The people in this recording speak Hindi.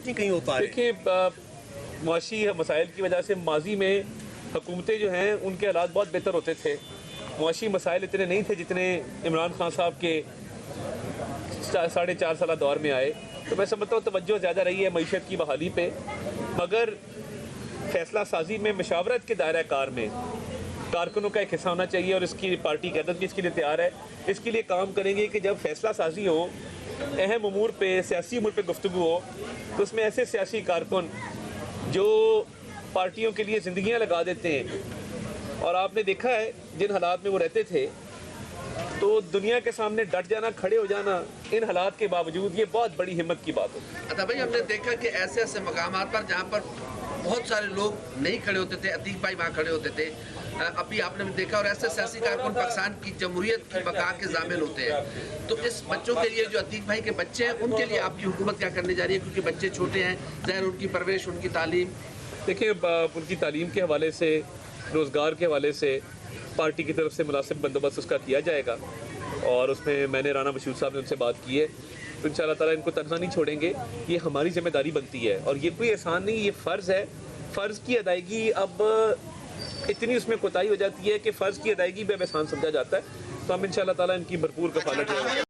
नहीं कहीं होता है। देखिए, मुआशी मसाइल की वजह से माजी में हुकूमतें जो हैं उनके हालात बहुत बेहतर होते थे। मुआशी मसाइल इतने नहीं थे जितने इमरान खान साहब के 4.5 साल दौर में आए। तो मैं समझता हूँ तवज्जो ज़्यादा रही है मईशत की बहाली पे, मगर फैसला साजी में मशावरत के दायरा कार में कारकुनों का एक हिस्सा होना चाहिए और इसकी पार्टी क़यादत भी इसके लिए तैयार है। इसके लिए काम करेंगे कि जब फैसला साजी हो, अहम उमूर पे, सियासी उमूर पे गुफ्तगू हो, तो उसमें ऐसे सियासी कारकुन जो पार्टियों के लिए ज़िंदगियाँ लगा देते हैं, और आपने देखा है जिन हालात में वो रहते थे, तो दुनिया के सामने डट जाना, खड़े हो जाना इन हालात के बावजूद, ये बहुत बड़ी हिम्मत की बात होती है। अच्छा भाई, हमने देखा कि ऐसे ऐसे मकामात पर जहाँ पर बहुत सारे लोग नहीं खड़े होते थे, अतीक भाई वहाँ खड़े होते थे, अभी आपने देखा, और ऐसे सियासी कारकुन पाकिस्तान की जमहूरियत की बका के जामिन होते हैं। तो इस बच्चों के लिए, जो अतीक भाई के बच्चे हैं, उनके लिए आपकी हुकूमत क्या करने जा रही है? क्योंकि बच्चे छोटे हैं, ज़ाहिर उनकी परवरिश, उनकी तालीम। देखिए, उनकी तालीम के हवाले से, रोज़गार के हवाले से पार्टी की तरफ से मुनासिब बंदोबस्त उसका किया जाएगा, और उसमें मैंने राना मशहूद साहब ने उनसे बात की है। तो इंशाअल्लाह ताला इनको तनहा नहीं छोड़ेंगे, ये हमारी जिम्मेदारी बनती है और ये कोई एहसान नहीं, ये फ़र्ज़ है। फ़र्ज़ की अदायगी अब इतनी उसमें कोताही हो जाती है कि फ़र्ज़ की अदायगी भी अब एहसान समझा जाता है। तो हम इंशाअल्लाह ताला इनकी भरपूर कफ़ालत करेंगे।